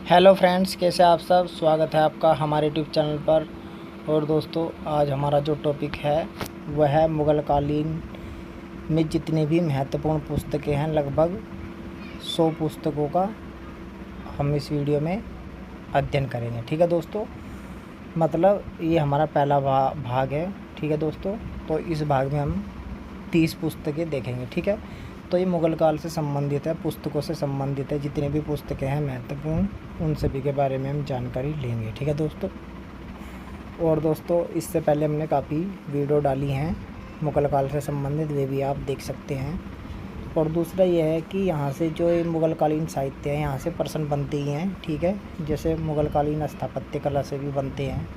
Hello friends, कैसे आप सब। स्वागत है आपका हमारे यूट्यूब चैनल पर। और दोस्तों, आज हमारा जो टॉपिक है वह है मुग़ल कालीन में जितनी भी महत्वपूर्ण पुस्तकें हैं, लगभग 100 पुस्तकों का हम इस वीडियो में अध्ययन करेंगे। ठीक है दोस्तों, मतलब ये हमारा पहला भाग है। ठीक है दोस्तों, तो इस भाग में हम 30 पुस्तकें देखेंगे। ठीक है, तो ये मुग़ल काल से संबंधित है, पुस्तकों से संबंधित है। जितनी भी पुस्तकें हैं महत्वपूर्ण, उन सभी के बारे में हम जानकारी लेंगे। ठीक है दोस्तों, और दोस्तों इससे पहले हमने काफ़ी वीडियो डाली हैं मुग़ल काल से संबंधित, वे भी आप देख सकते हैं। और दूसरा ये है कि यहाँ से जो ये मुग़ल कालीन साहित्य है, यहाँ से प्रश्न बनते ही हैं। ठीक है, जैसे मुग़ल कालीन स्थापत्य कला से भी बनते हैं।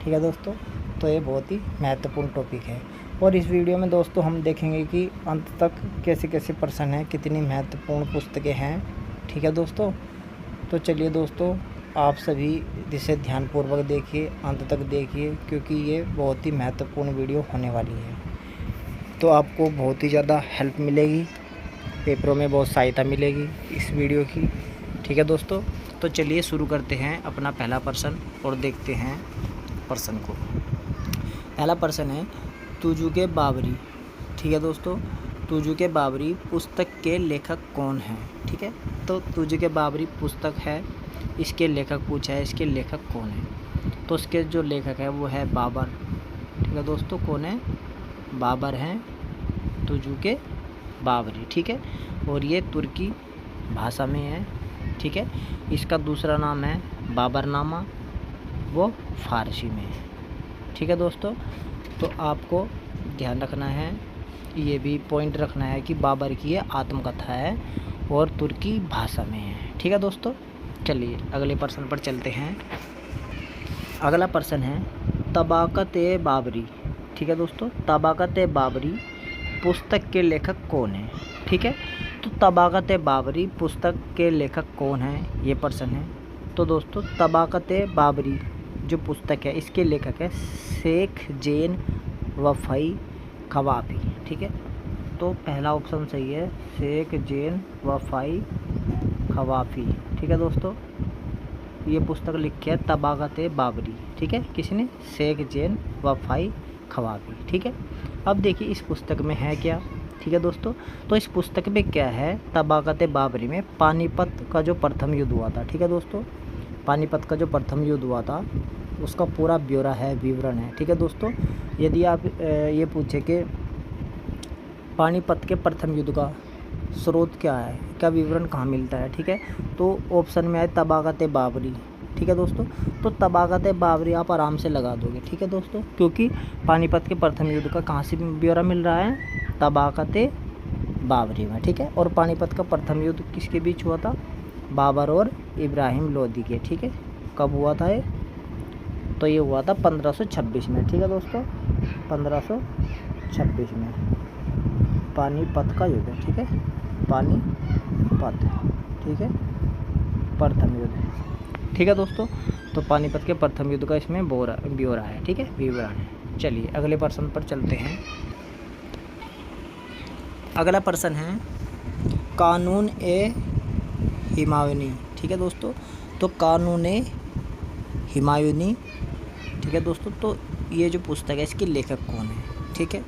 ठीक है दोस्तों, तो ये बहुत ही महत्वपूर्ण टॉपिक है। और इस वीडियो में दोस्तों हम देखेंगे कि अंत तक कैसे कैसे प्रश्न हैं, कितनी महत्वपूर्ण पुस्तकें हैं। ठीक है दोस्तों, तो चलिए दोस्तों, आप सभी इसे ध्यानपूर्वक देखिए, अंत तक देखिए, क्योंकि ये बहुत ही महत्वपूर्ण वीडियो होने वाली है। तो आपको बहुत ही ज़्यादा हेल्प मिलेगी, पेपरों में बहुत सहायता मिलेगी इस वीडियो की। ठीक है दोस्तों, तो चलिए शुरू करते हैं अपना पहला प्रश्न और देखते हैं प्रश्न को। पहला प्रश्न है तुजुके बाबरी। ठीक है दोस्तों, तुजुके बाबरी पुस्तक के लेखक कौन हैं। ठीक है, तो तुजुके बाबरी पुस्तक है, इसके लेखक पूछा है, इसके लेखक कौन है। तो इसके जो लेखक है वो है बाबर। ठीक है दोस्तों, कौन है? बाबर हैं, तुजुके बाबरी। ठीक है, और ये तुर्की भाषा में है। ठीक है, इसका दूसरा नाम है बाबरनामा, वो फारसी में है। ठीक है दोस्तों, तो आपको ध्यान रखना है, ये भी पॉइंट रखना है कि बाबर की ये आत्मकथा है और तुर्की भाषा में है। ठीक है दोस्तों, चलिए अगले प्रश्न पर चलते हैं। अगला प्रश्न है तबाक़त-ए-बाबरी। ठीक है दोस्तों, तबाक़त-ए-बाबरी पुस्तक के लेखक कौन है। ठीक है, तो तबाक़त-ए-बाबरी पुस्तक के लेखक कौन है, ये प्रश्न है। तो दोस्तों तबाक़त-ए-बाबरी जो पुस्तक है, इसके लेखक है शेख ज़ैन वफ़ई ख़वाफ़ी। ठीक है, तो पहला ऑप्शन सही है, शेख ज़ैन वफ़ई ख़वाफ़ी। ठीक है दोस्तों, ये पुस्तक लिखी है तबाक़त-ए-बाबरी। ठीक है, किसने? शेख ज़ैन वफ़ई ख़वाफ़ी। ठीक है, अब देखिए इस पुस्तक में है क्या। ठीक है दोस्तों, तो इस पुस्तक में क्या है, तबाक़त-ए-बाबरी में पानीपत का जो प्रथम युद्ध हुआ था। ठीक है दोस्तों, पानीपत का जो प्रथम युद्ध हुआ था उसका पूरा ब्यौरा है, विवरण है। ठीक है दोस्तों, यदि आप ये पूछे कि पानीपत के प्रथम युद्ध का स्रोत क्या है, क्या विवरण कहाँ मिलता है, ठीक है, तो ऑप्शन में है तबाक़त-ए-बाबरी। ठीक है दोस्तों, तो तबाक़त-ए-बाबरी आप आराम से लगा दोगे। ठीक है दोस्तों, क्योंकि पानीपत के प्रथम युद्ध का कहाँ से ब्यौरा मिल रहा है, तबाक़त-ए-बाबरी में। ठीक है, और पानीपत का प्रथम युद्ध किसके बीच हुआ था, बाबर और इब्राहिम लोदी के। ठीक है, कब हुआ था ये, तो ये हुआ था 1526 में। ठीक है दोस्तों, 1526 में पानीपत का युद्ध। ठीक है, पानीपत, ठीक है, प्रथम युद्ध। ठीक है दोस्तों, तो पानीपत के प्रथम युद्ध का इसमें ब्यौरा है। ठीक है, विवरण है। चलिए अगले प्रश्न पर चलते हैं। अगला प्रश्न है कानून-ए-हुमायूनी। ठीक है दोस्तों, तो कानून-ए-हुमायूनी। ठीक है दोस्तों, तो ये जो पुस्तक है इसके लेखक कौन है। ठीक है,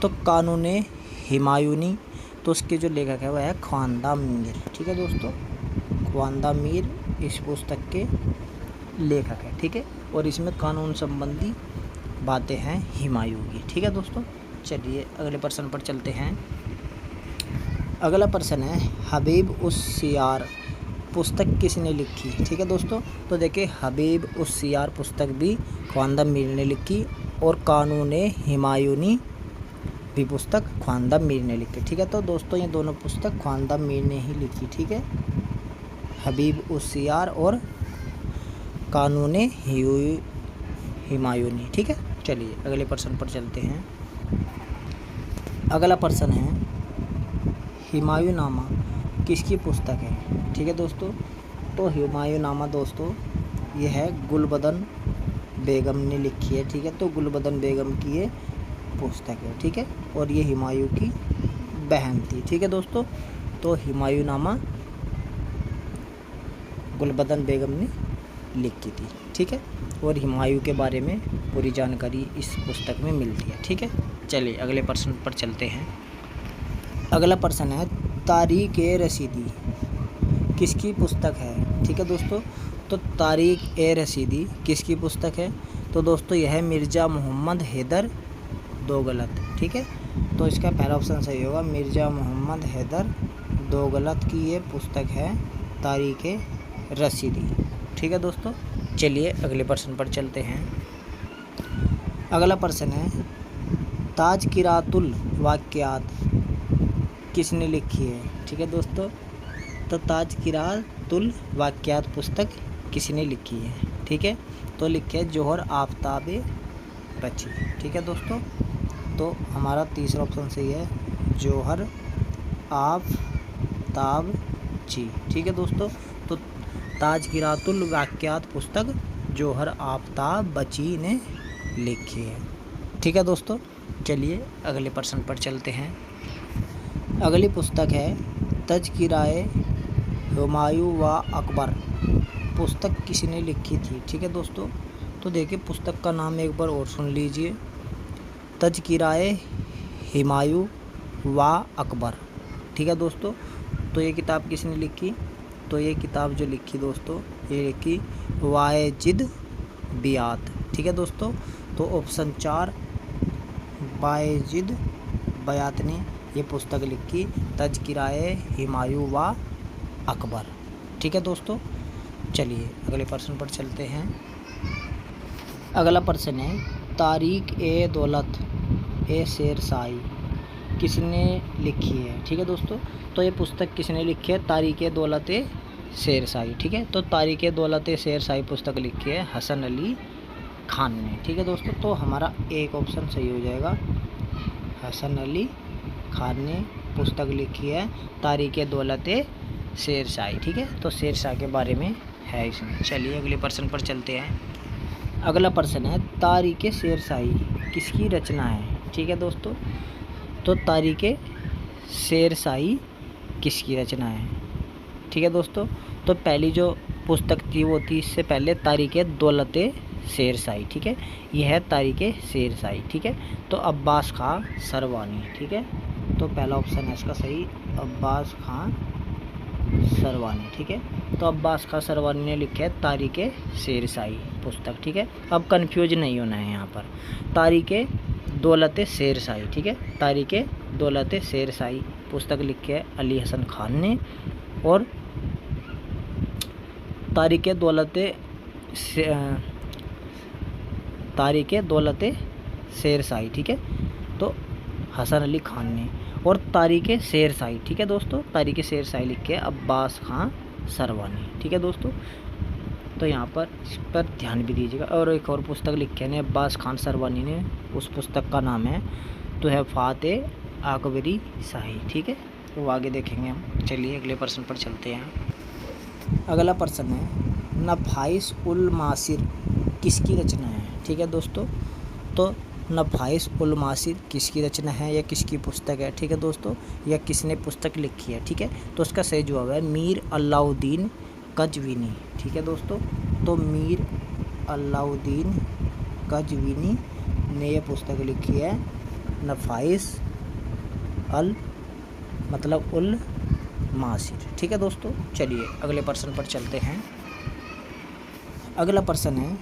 तो कानून-ए-हुमायूनी, तो उसके जो लेखक है वह है ख्वाजा मीर। ठीक है दोस्तों, ख्वाजा मीर इस पुस्तक के लेखक है। ठीक है, और इसमें कानून संबंधी बातें हैं हुमायूं की। ठीक है दोस्तों, चलिए अगले प्रश्न पर चलते हैं। अगला प्रश्न है हबीब-उस-सियार पुस्तक किसने लिखी। ठीक है दोस्तों, तो देखिए हबीब-उस-सियार पुस्तक भी ख्वाजा मीर ने लिखी, और कानून-ए-हुमायूनी भी पुस्तक ख्वाजा मीर ने लिखी। ठीक है, तो दोस्तों ये दोनों पुस्तक ख्वाजा मीर ने ही लिखी। ठीक है, हबीब-उस-सियार और कानून-ए-हुमायूनी। ठीक है, चलिए अगले प्रश्न पर चलते हैं। अगला प्रश्न है हुमायूंनामा किसकी पुस्तक है। ठीक है दोस्तों, तो हुमायूंनामा दोस्तों ये है गुलबदन बेगम ने लिखी है। ठीक है, तो गुलबदन बेगम की ये पुस्तक है। ठीक है, और ये हुमायूं की बहन थी। ठीक है दोस्तों, तो हुमायूंनामा गुलबदन बेगम ने लिखी थी। ठीक है, और हुमायूं के बारे में पूरी जानकारी इस पुस्तक में मिलती है। ठीक है, चलिए अगले प्रश्न पर चलते हैं। अगला प्रश्न है तारीख ए रसीदी किसकी पुस्तक है। ठीक है दोस्तों, तो तारीख ए रसीदी किसकी पुस्तक है, तो दोस्तों यह मिर्ज़ा मोहम्मद हैदर दोगलत। ठीक है, तो इसका पहला ऑप्शन सही होगा, मिर्ज़ा मोहम्मद हैदर दोगलत की ये पुस्तक है तारीख ए रसीदी। ठीक है दोस्तों, चलिए अगले प्रश्न पर चलते हैं। अगला प्रश्न है ताज़किरातुल वाक़ियात किसने लिखी है। ठीक है दोस्तों, तो ताज़किरातुल वाक़ियात पुस्तक किसने लिखी है। ठीक है, तो लिखे जौहर आफ्ताब बची। ठीक है दोस्तों, तो हमारा तीसरा ऑप्शन सही है, जौहर आफ्ताब जी। ठीक है दोस्तों, तो ताज़किरातुल वाक़ियात पुस्तक जौहर आफ्ताब बची ने लिखी है। ठीक है दोस्तों, चलिए अगले प्रश्न पर चलते हैं। अगली पुस्तक है तज़किराए हुमायूं व अकबर पुस्तक किसने लिखी थी। ठीक है दोस्तों, तो देखिए पुस्तक का नाम एक बार और सुन लीजिए, तज़किराए हुमायूं व अकबर। ठीक है दोस्तों, तो ये किताब किसने लिखी, तो ये किताब जो लिखी दोस्तों, ये लिखी वाजिद बियात। ठीक है दोस्तों, तो ऑप्शन 4 वाजिद बियात ने ये पुस्तक लिखी तज़किराए हुमायूं व अकबर। ठीक है दोस्तों, चलिए अगले प्रश्न पर चलते हैं। अगला प्रश्न है तारीख ए दौलत ए शेरशाही किसने लिखी है। ठीक है दोस्तों, तो ये पुस्तक किसने लिखी है, तारीख ए दौलत ए शेरशाही। ठीक है, तो तारीख ए दौलत ए शेरशाही पुस्तक लिखी है हसन अली खान ने। ठीक है दोस्तों, तो हमारा एक ऑप्शन सही हो जाएगा, हसन अली खान ने पुस्तक लिखी है तारीख ए दौलत ए शेरशाही। ठीक है, तो शेरशाह के बारे में है इसमें। चलिए अगले प्रश्न पर चलते हैं। अगला प्रश्न है तारीख ए शेरशाही किसकी रचना है। ठीक है दोस्तों, तो तारीख ए शेरशाही किसकी रचना है। ठीक है दोस्तों, तो पहली जो पुस्तक थी वो थी इससे पहले तारीख ए दौलत ए शेरशाही। ठीक है, यह है तारीख ए शेरशाही। ठीक है, तो अब्बास खां सरवानी। ठीक है, तो पहला ऑप्शन है इसका सही, अब्बास खां सरवानी। ठीक है, तो अब्बास खां सरवानी ने लिखा है तारीख ए शेरशाही पुस्तक। ठीक है, अब कंफ्यूज नहीं होना है यहाँ पर, तारीख ए दौलत ए शेरशाही। ठीक है, तारीख ए दौलत ए शेरशाही पुस्तक लिखी है अली हसन खान ने, और तारीख ए दौलत ए शेरशाही। ठीक है, तो हसन अली खान ने, और तारीख ए शेरशाही। ठीक है दोस्तों, तारीख ए शेरशाही लिखे है अब्बास खां सरवानी। ठीक है दोस्तों, तो यहाँ पर इस पर ध्यान भी दीजिएगा। और एक और पुस्तक लिखे ने अब्बास खान सरवानी ने, उस पुस्तक का नाम है तुहफ़ात ए अकबरी शाही। ठीक है, तो आगे देखेंगे हम। चलिए अगले प्रश्न पर चलते हैं। अगला प्रश्न है नफ़ाइस उल मासिर किसकी रचना है। ठीक है दोस्तों, तो नफ़ाइस उल मासिर किसकी रचना है या किसकी पुस्तक है। ठीक है दोस्तों, या किसने पुस्तक लिखी है। ठीक है, तो उसका सही जवाब है मीर अलाउद्दीन कज़वीनी। ठीक है दोस्तों, तो मीर अलाउद्दीन कज़वीनी ने यह पुस्तक लिखी है नफ़ाइस उल मासिर। ठीक है दोस्तों, चलिए अगले प्रश्न पर चलते हैं। अगला प्रश्न है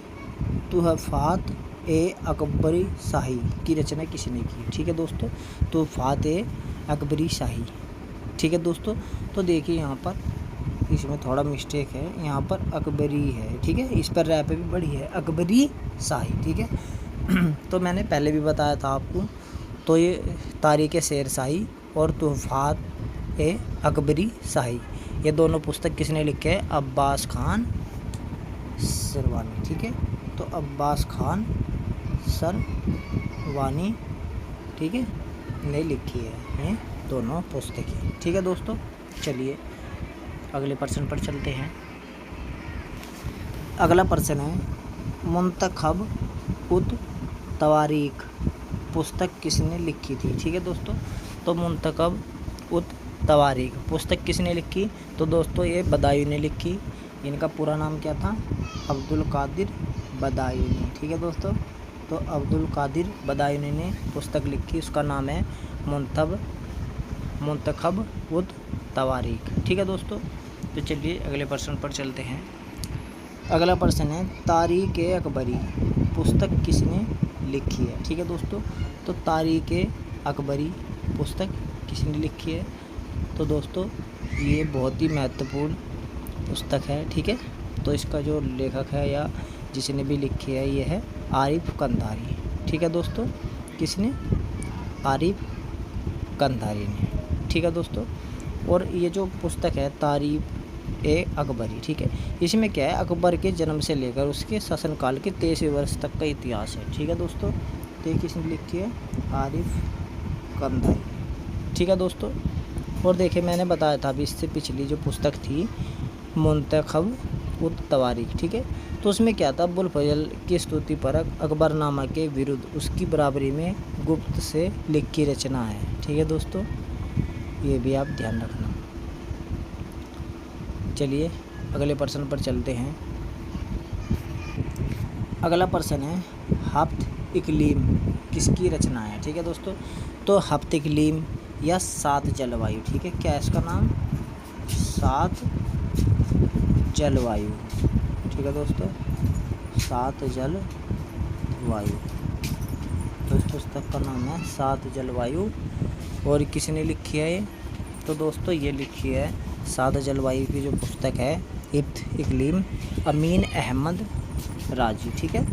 तुहफ़ात ए अकबरी शाही की रचना किसने की। ठीक है दोस्तों, तुहफ़ात ए अकबरी शाही। ठीक है दोस्तों, तो देखिए यहाँ पर इसमें थोड़ा मिस्टेक है, यहाँ पर अकबरी है। ठीक है, इस पर रैप भी बड़ी है अकबरी शाही। ठीक है, तो मैंने पहले भी बताया था आपको, तो ये तारीख ए शेरशाही और तुहफ़ात ए अकबरी शाही ये दोनों पुस्तक किसने लिखे हैं, अब्बास खान सरवानी। ठीक है, तो अब्बास खान सरवानी ठीक है ने लिखी है ये दोनों पुस्तकें। ठीक है दोस्तों, चलिए अगले प्रश्न पर चलते हैं। अगला प्रश्न है मुंतखब उत तवारीख पुस्तक किसने लिखी थी। ठीक है दोस्तों, तो मुंतखब उत तवारीख पुस्तक किसने लिखी, तो दोस्तों ये बदायूं ने लिखी, इनका पूरा नाम क्या था? अब्दुल कादिर बदायूनी। ठीक है दोस्तों, तो अब्दुल कादिर बदायूनी ने पुस्तक लिखी, उसका नाम है मुंतखब उद तवारीख। ठीक है दोस्तों, तो चलिए अगले प्रश्न पर चलते हैं। अगला प्रश्न है, तारीख़ अकबरी पुस्तक किसने लिखी है? ठीक है दोस्तों, तो तारीख़ अकबरी पुस्तक किसने लिखी है? तो दोस्तों ये बहुत ही महत्वपूर्ण पुस्तक है। ठीक है, तो इसका जो लेखक है या जिसने भी लिखी है ये है आरिफ कंधारी। ठीक है दोस्तों, किसने? आरिफ कंधारी ने। ठीक है दोस्तों, और ये जो पुस्तक है तारीख़ अकबरी, ठीक है, इसमें क्या है, अकबर के जन्म से लेकर उसके शासनकाल के 23वें वर्ष तक का इतिहास है। ठीक है दोस्तों, तो ये किसने लिखी है? आरिफ कंधारी। ठीक है दोस्तों, और देखिए मैंने बताया था अभी इससे पिछली जो पुस्तक थी मुंतखब उद तवारीख। ठीक है, तो उसमें क्या था, अब्बुल फजल की स्तुति परक अकबरनामा के विरुद्ध उसकी बराबरी में गुप्त से लिखी रचना है। ठीक है दोस्तों, ये भी आप ध्यान रखना। चलिए अगले प्रश्न पर चलते हैं। अगला प्रश्न है, हफ्त इकलीम किसकी रचना है? ठीक है दोस्तों, तो हफ्त इकलीम या सात जलवायु। ठीक है, क्या है इसका नाम? सात जलवायु। ठीक है दोस्तों, सात जलवायु, तो इस पुस्तक का नाम है सात जलवायु। और किसने लिखी है ये? तो दोस्तों ये लिखी है सात जलवायु की जो पुस्तक है हफ्त इकलीम, अमीन अहमद राजी। ठीक है,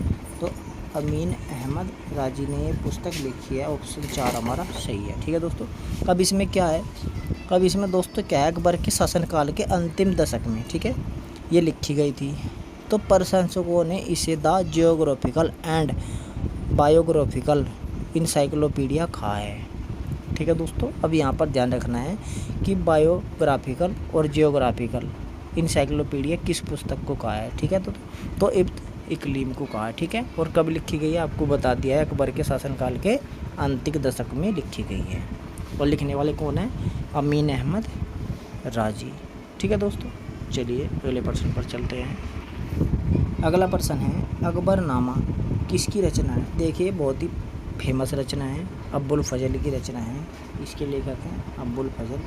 तो अमीन अहमद राजी ने ये पुस्तक लिखी है। ऑप्शन 4 हमारा सही है। ठीक है दोस्तों, अब इसमें क्या है, अब इसमें दोस्तों क्या है, अकबर के शासनकाल के अंतिम दशक में, ठीक है, ये लिखी गई थी। तो प्रशंसकों ने इसे the geographical and biographical encyclopedia कहा है। ठीक है दोस्तों, अब यहाँ पर ध्यान रखना है कि बायोग्राफिकल और जियोग्राफिकल इंसाइक्लोपीडिया किस पुस्तक को कहा है। ठीक है, तो हफ्त इकलीम को कहा है। ठीक है, और कब लिखी गई है आपको बता दिया है, अकबर के शासनकाल के अंतिम दशक में लिखी गई है। और लिखने वाले कौन है? अमीन अहमद राजी। ठीक है दोस्तों, चलिए अगले प्रश्न पर चलते हैं। अगला प्रश्न है, अकबरनामा किसकी रचना है? देखिए बहुत ही फेमस रचना है, अब्बुल फजल की रचना है, इसके लेखक हैं अब्बुल फजल।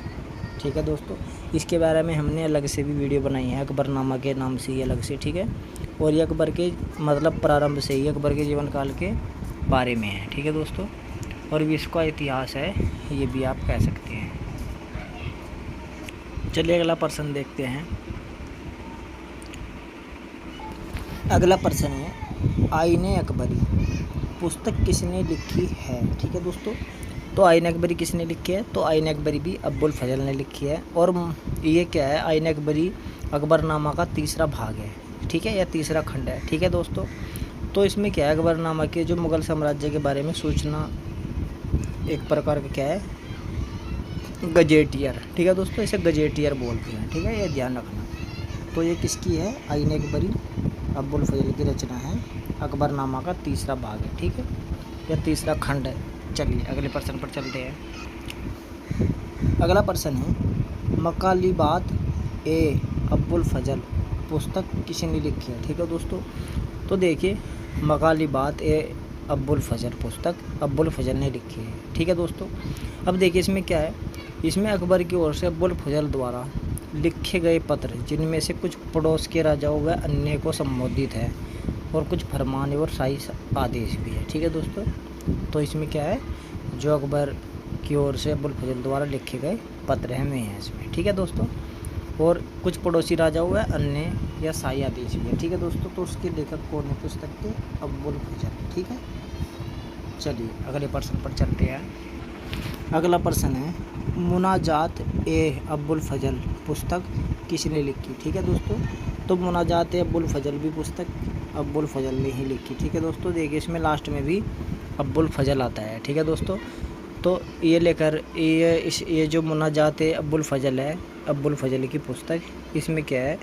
ठीक है दोस्तों, इसके बारे में हमने अलग से भी वीडियो बनाई है, अकबरनामा के नाम से ही अलग से। ठीक है, और ये अकबर के मतलब प्रारंभ से ही अकबर के जीवन काल के बारे में है। ठीक है दोस्तों, और भी इसका इतिहास है, ये भी आप कह सकते हैं। चलिए अगला प्रश्न देखते हैं। अगला प्रश्न है, आईने अकबरी पुस्तक किसने लिखी है? ठीक है दोस्तों, तो आईने अकबरी किसने लिखी है? तो आईने अकबरी भी अब्बुल फजल ने लिखी है। और ये क्या है, आईने अकबरी अकबरनामा का तीसरा भाग है। ठीक है, या तीसरा खंड है। ठीक है दोस्तों, तो इसमें क्या है, अकबरनामा के जो मुग़ल साम्राज्य के बारे में सूचना एक प्रकार का क्या है, गजेटियर। ठीक है दोस्तों, इसे गजेटियर बोलते हैं। ठीक है, ये ध्यान रखना। तो ये किसकी है? आईने अकबरी अब्बुल फजल की रचना है, अकबरनामा का तीसरा भाग है। ठीक है, या तीसरा खंड है। चलिए अगले प्रश्न पर चलते हैं। अगला प्रश्न है, मकालिबात अब्बुल फजल पुस्तक किसने लिखी है? ठीक है दोस्तों, तो देखिए मकालिबात अब्बुल फजल पुस्तक अब्बुल फजल ने लिखी है। ठीक है दोस्तों, अब देखिए इसमें क्या है, इसमें अकबर की ओर से अब्बुल फजल द्वारा लिखे गए पत्र, जिनमें से कुछ पड़ोस के राजाओं व अन्य को संबोधित है, और कुछ फरमान और शाही आदेश भी है। ठीक है दोस्तों, तो इसमें क्या है, जो अकबर की ओर से अब्बुल फजल द्वारा लिखे गए पत्र हैं में है इसमें। ठीक है दोस्तों, और कुछ पड़ोसी राजाओं व अन्य या शाही आदेश भी है। ठीक है दोस्तों, तो उसके लेखक कौन है पुस्तक के? अब्बुल फजल। ठीक है, चलिए अगले प्रश्न पर चलते हैं। अगला प्रश्न है, मुनाजात अब्बुल फजल पुस्तक किसने लिखी? ठीक है दोस्तों, तो मुनाजात अब्बुल फजल भी पुस्तक अब्बुल फजल ने ही लिखी। ठीक है दोस्तों, देखिए इसमें लास्ट में भी अब्बुल फजल आता है। ठीक है दोस्तों, तो ये लेकर ये जो मुनाजात अब्बुल फजल है, अब्बुल फजल की पुस्तक, इसमें क्या है,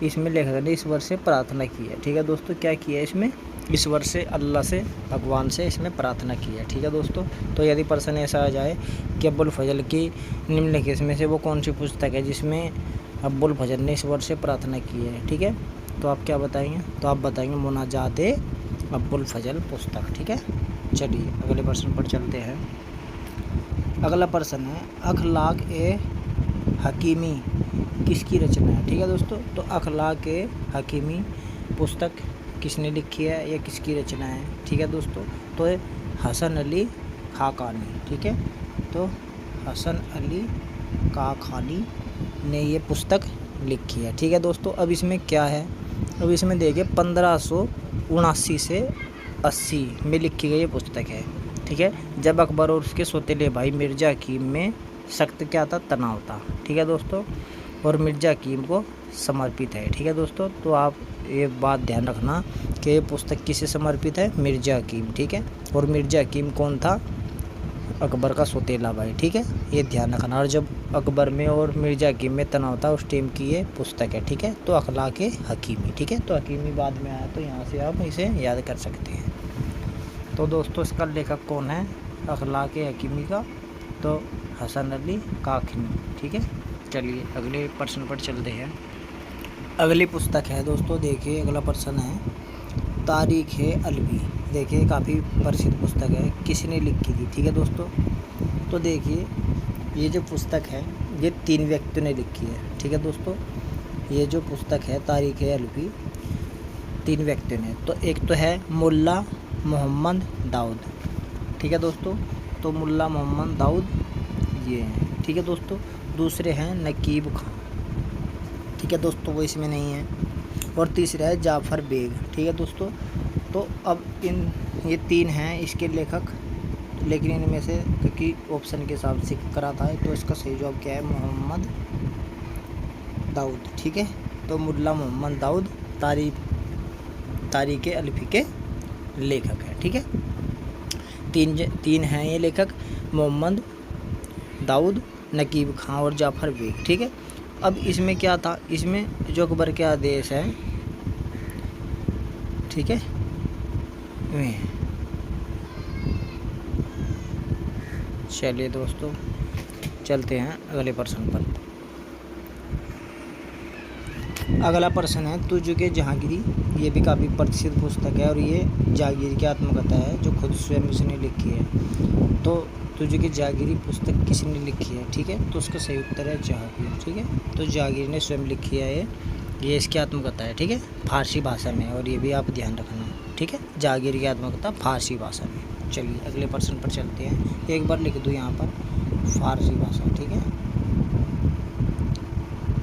इसमें लेखक ने ईश्वर से प्रार्थना की है। ठीक है दोस्तों, क्या किया है इसमें? ईश्वर से, अल्लाह से, भगवान से इसमें प्रार्थना की है। ठीक है दोस्तों, तो यदि प्रश्न ऐसा आ जाए कि अब्बुल फजल की निम्नलिखित में से वो कौन सी पुस्तक है जिसमें अब्बुल फजल ने ईश्वर से प्रार्थना की है। ठीक है, तो आप क्या बताएंगे? तो आप बताएंगे मुनाजात अब्बुल फजल पुस्तक। ठीक है, चलिए अगले प्रश्न पर चलते हैं। अगला प्रश्न है अखलाक ए हकीमी किसकी रचना है? ठीक है दोस्तों, तो अखलाक ए हकीमी पुस्तक किसने लिखी है या किसकी रचना है? ठीक है दोस्तों, तो हसन अली खाकानी। ठीक है, तो हसन अली खाकानी ने ये पुस्तक लिखी है। ठीक है दोस्तों, अब इसमें क्या है? अब इसमें देखिए 1579 से 80 में लिखी गई ये पुस्तक है। ठीक है, जब अकबर और उसके सौतेले भाई मिर्ज़ा हकीम में सख्त क्या था? तनाव था। ठीक है दोस्तों, और मिर्ज़ा हकीम को समर्पित है। ठीक है दोस्तों, तो आप ये बात ध्यान रखना कि ये पुस्तक किसे समर्पित है? मिर्ज़ा हकीम। ठीक है, और मिर्ज़ा हकीम कौन था? अकबर का सौतेला भाई। ठीक है, ये ध्यान रखना। और जब अकबर में और मिर्ज़ा हकीम में तनाव था उस टाइम की ये पुस्तक है। ठीक है, तो अखलाक हकीमी। ठीक है, तो हकीमी बाद में आया, तो यहाँ से आप इसे याद कर सकते हैं। तो दोस्तों इसका लेखक कौन है अखलाक हकीमी का? तो हसन अली खाकानी। ठीक है, चलिए अगले प्रश्न पर चलते हैं। अगली पुस्तक है दोस्तों, देखिए अगला प्रश्न है तारीख़ अलवी। देखिए काफ़ी प्रसिद्ध पुस्तक है, किसने लिखी थी? ठीक है दोस्तों, तो देखिए ये जो पुस्तक है ये 3 व्यक्तियों ने लिखी है। ठीक है दोस्तों, ये जो पुस्तक है तारीख़ अलवी 3 व्यक्तियों ने, तो एक तो है मुल्ला मोहम्मद दाऊद। ठीक है दोस्तों, तो मुल्ला मोहम्मद दाऊद ये हैं। ठीक है दोस्तों, दूसरे हैं नकीब खान। ठीक है दोस्तों, वो इसमें नहीं है। और तीसरा है जाफ़र बेग। ठीक है दोस्तों, तो अब ये 3 हैं इसके लेखक, लेकिन इनमें से क्योंकि ऑप्शन के हिसाब से करा था तो इसका सही जवाब क्या है? मोहम्मद दाऊद। ठीक है, तो मुल्ला मोहम्मद दाऊद तारीख़ अलवी के लेखक है। ठीक है, तीन हैं ये लेखक, मोहम्मद दाऊद, नकीब खां और जाफ़र बेग। ठीक है, अब इसमें क्या था? इसमें जो अकबर के आदेश है, ठीक है, चलिए दोस्तों चलते हैं अगले प्रश्न पर। अगला प्रश्न है तुझके जहांगीरी। ये भी काफ़ी प्रसिद्ध पुस्तक है और ये जहांगीर की आत्मकथा है जो खुद स्वयं उसने लिखी है। तो तुझके जहांगीरी पुस्तक किसने लिखी है? ठीक है, तो उसका सही उत्तर है जहांगीर। ठीक है, तो जहांगीर ने स्वयं लिखी है ये इसकी आत्मकथा है। ठीक है, फारसी भाषा में, और ये भी आप ध्यान रखना। ठीक है, जहांगीर की आत्मकथा फारसी भाषा में। चलिए अगले प्रश्न पर चलते हैं। एक बार लिख दूँ यहाँ पर फारसी भाषा। ठीक है,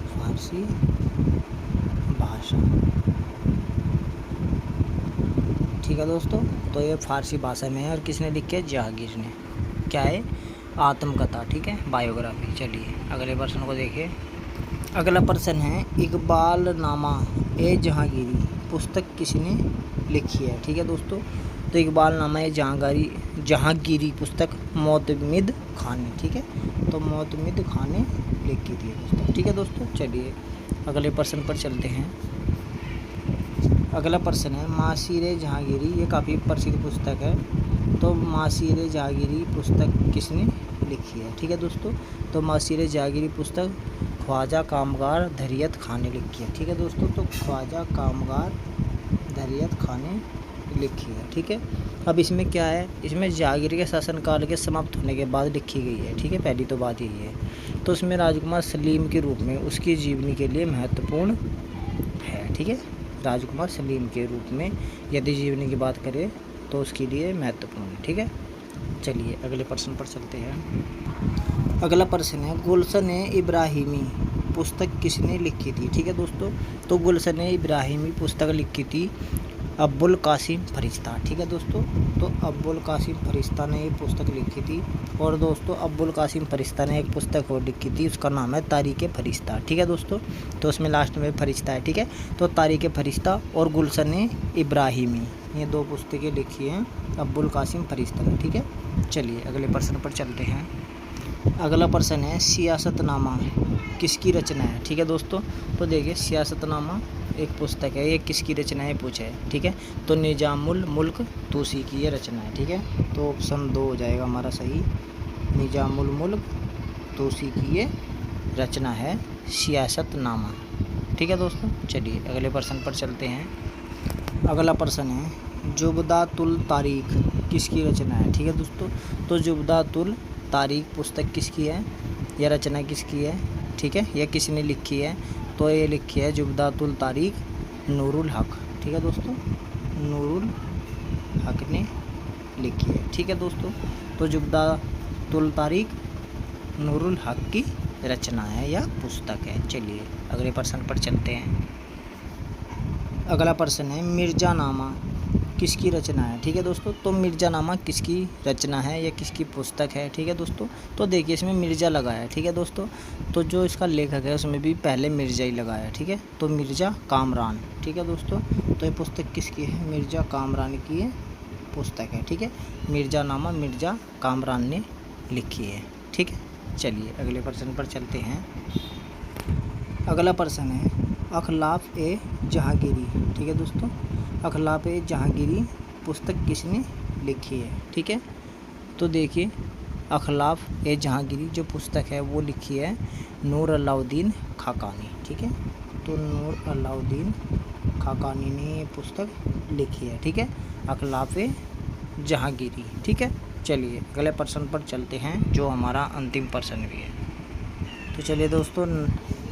फारसी भाषा। ठीक है दोस्तों, तो ये फारसी भाषा में है और किसने लिखी है? जहांगीर ने। क्या है? आत्मकथा। ठीक है, बायोग्राफी। चलिए अगले प्रश्न को देखिए। अगला प्रश्न है इकबाल नामा ए जहांगीरी पुस्तक किसने लिखी है? ठीक है दोस्तों, तो इकबाल नामा ए जहांगीरी पुस्तक मोतमिद खान ने। ठीक है, तो मोतमिद खान ने लिखी थी पुस्तक। ठीक है दोस्तों, चलिए अगले प्रश्न पर चलते हैं। अगला प्रश्न है मासीर जहांगीरी। ये काफ़ी प्रसिद्ध पुस्तक है, तो मासीर जहांगीरी पुस्तक किसने लिखी है? ठीक है दोस्तों, तो मासीर जहांगीरी पुस्तक ख्वाजा कामगार धरियत खान ने लिखी है। ठीक है दोस्तों, तो ख्वाजा कामगार धरियत खान ने लिखी है। ठीक है, अब इसमें क्या है? इसमें जहांगीर के शासनकाल के समाप्त होने के बाद लिखी गई है। ठीक है, पहली तो बात यही है। तो उसमें राजकुमार सलीम के रूप में उसकी जीवनी के लिए महत्वपूर्ण है। ठीक है, राजकुमार सलीम के रूप में यदि जीवनी की बात करें तो उसके लिए महत्वपूर्ण है। ठीक है, चलिए अगले प्रश्न पर चलते हैं। अगला प्रश्न है गुलशन इब्राहिमी पुस्तक किसने लिखी थी? ठीक है दोस्तों, तो गुलशन इब्राहिमी पुस्तक लिखी थी अब्बुल कासिम फरिश्ता। ठीक है दोस्तों, तो अब्बुल कासिम फरिश्ता ने ये पुस्तक लिखी थी। और दोस्तों अब्बुल कासिम फरिश्ता ने एक पुस्तक और लिखी थी, उसका नाम है तारीख़ फरिश्ता। ठीक है दोस्तों, तो उसमें लास्ट में फरिश्ता है। ठीक है, तो तारीख़ फरिश्ता और गुलशन इब्राहिमी ये 2 पुस्तकें लिखी हैं अब्बुल कासिम फरिश्ता ने। ठीक है, चलिए अगले प्रश्न पर चलते हैं। अगला प्रश्न है सियासतनामा किसकी रचना है? ठीक है दोस्तों, तो देखिए सियासतनामा एक पुस्तक है, ये किसकी रचना है पूछा है। ठीक है, तो निजामुल मुल्क तूसी की ये रचना है। ठीक है, तो ऑप्शन 2 हो जाएगा हमारा सही, निजामुल मुल्क तूसी की ये रचना है सियासतनामा। ठीक है दोस्तों, चलिए अगले प्रश्न पर चलते हैं। अगला प्रश्न है जुबदातुल तारीख किसकी रचना है। ठीक है दोस्तों, तो जुबदातुल तारीख पुस्तक किसकी है या रचना किसकी है, ठीक है, या किसने लिखी है। तो ये लिखी है जुबदातुल तारीख नूरुल हक। ठीक है दोस्तों, नूरुल हक ने लिखी है। ठीक है दोस्तों, तो जुबदातुल तारीख नूरुल हक की रचना है या पुस्तक है। चलिए अगले प्रश्न पर चलते हैं। अगला प्रश्न है मिर्ज़ानामा किसकी रचना है। ठीक है दोस्तों, तो मिर्ज़ानामा किसकी रचना है या किसकी पुस्तक है। ठीक है दोस्तों, तो देखिए इसमें मिर्ज़ा लगा है। ठीक है दोस्तों, तो जो इसका लेखक है उसमें भी पहले मिर्ज़ा ही लगा है। ठीक है, तो मिर्ज़ा कामरान। ठीक है दोस्तों, तो ये पुस्तक किसकी है, मिर्ज़ा कामरान की ये पुस्तक है। ठीक है, मिर्ज़ानामा मिर्ज़ा कामरान ने लिखी है। ठीक है, चलिए अगले प्रश्न पर चलते हैं। अगला प्रश्न है अखलाफ ए जहांगीरी। ठीक है दोस्तों, अखलाफ ए जहांगीरी पुस्तक किसने लिखी है। ठीक है, तो देखिए अखलाफ ए जहांगीरी जो पुस्तक है वो लिखी है नूर अलाउद्दीन खाकानी। ठीक है, तो नूर अलाउद्दीन खाकानी ने ये पुस्तक लिखी है। ठीक है, अखलाफ ए जहांगीरी। ठीक है, चलिए अगले प्रश्न पर चलते हैं जो हमारा अंतिम प्रश्न भी है। तो चलिए दोस्तों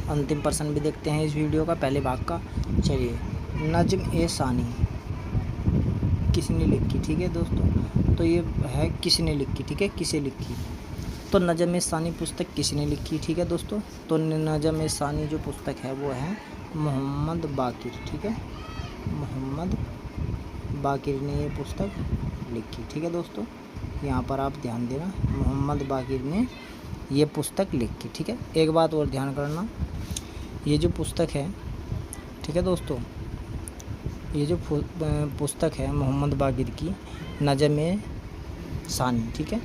अंतिम प्रश्न भी देखते हैं इस वीडियो का पहले भाग का। चलिए नज्म ए सानी किसने लिखी। ठीक है दोस्तों, तो ये है किसने लिखी। ठीक है, किसे लिखी, तो नज्म ए सानी पुस्तक किसने लिखी। ठीक है दोस्तों, तो नज्म ए सानी जो पुस्तक है वो है मोहम्मद बाकिर। ठीक है, मोहम्मद बाकिर ने ये पुस्तक लिखी। ठीक है दोस्तों, यहाँ पर आप ध्यान देना, मोहम्मद बाकिर ने ये पुस्तक लिखी। ठीक है, एक बात और ध्यान करना, ये जो पुस्तक है, ठीक है दोस्तों, ये जो पुस्तक है मोहम्मद बाकिर की नज्म ए सानी। ठीक है,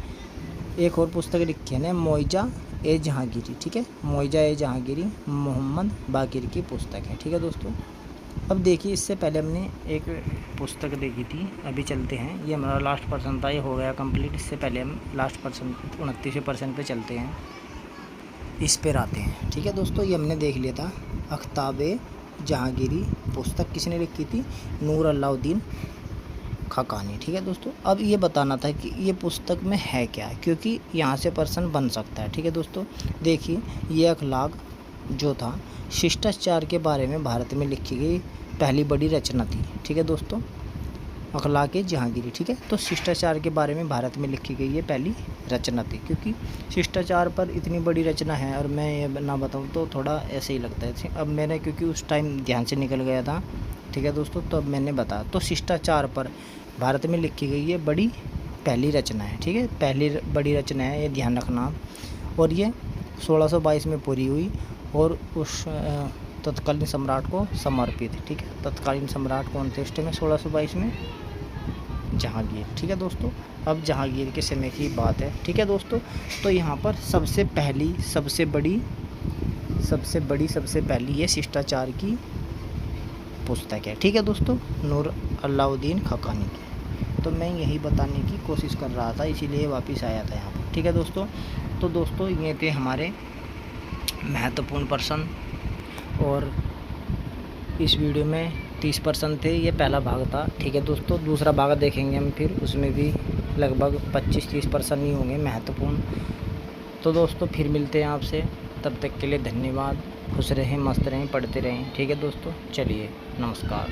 एक और पुस्तक लिखी है ना मोइजा ए जहांगीरी। ठीक है, मोइजा ए जहांगीरी मोहम्मद बाकिर की पुस्तक है। ठीक है दोस्तों, अब देखिए इससे पहले हमने एक पुस्तक देखी थी, अभी चलते हैं, ये हमारा लास्ट पर्सन था, ये हो गया कंप्लीट। इससे पहले हम लास्ट पर्सन 29% पे चलते हैं, इस पर आते हैं। ठीक है दोस्तों, ये हमने देख लिया था अख्ताब-ए जहांगीरी पुस्तक किसने लिखी थी, नूर अलाउद्दीन खाकानी। ठीक है दोस्तों, अब ये बताना था कि ये पुस्तक में है क्या, क्योंकि यहाँ से पर्सन बन सकता है। ठीक है दोस्तों, देखिए ये अखलाक जो था शिष्टाचार के बारे में भारत में लिखी गई पहली बड़ी रचना थी। ठीक है दोस्तों, अखलाक-ए जहांगीरी। ठीक है, तो शिष्टाचार के बारे में भारत में लिखी गई ये पहली रचना थी, क्योंकि शिष्टाचार पर इतनी बड़ी रचना है और मैं ये ना बताऊँ तो थोड़ा ऐसे ही लगता है। अब मैंने क्योंकि उस टाइम ध्यान से निकल गया था। ठीक है दोस्तों, तो अब मैंने बताया, तो शिष्टाचार पर भारत में लिखी गई ये बड़ी पहली रचना है। ठीक है, पहली बड़ी रचना है, ये ध्यान रखना। और ये 1622 में पूरी हुई और उस तत्कालीन सम्राट को समर्पित। ठीक है, तत्कालीन सम्राट कौन थे उस टाइम में 1622 में, जहांगीर। ठीक है दोस्तों, अब जहांगीर के समय की बात है। ठीक है दोस्तों, तो यहाँ पर सबसे पहली ये शिष्टाचार की पुस्तक है। ठीक है दोस्तों, नूर अलाउद्दीन खाकानी की। तो मैं यही बताने की कोशिश कर रहा था, इसीलिए वापस आया था यहाँ पर। ठीक है दोस्तों, तो दोस्तों ये थे हमारे महत्वपूर्ण प्रश्न, और इस वीडियो में 30% थे, ये पहला भाग था। ठीक है दोस्तों, दूसरा भाग देखेंगे हम फिर, उसमें भी लगभग 25-30% ही होंगे महत्वपूर्ण। तो दोस्तों फिर मिलते हैं आपसे, तब तक के लिए धन्यवाद। खुश रहें, मस्त रहें, पढ़ते रहें। ठीक है दोस्तों, चलिए नमस्कार।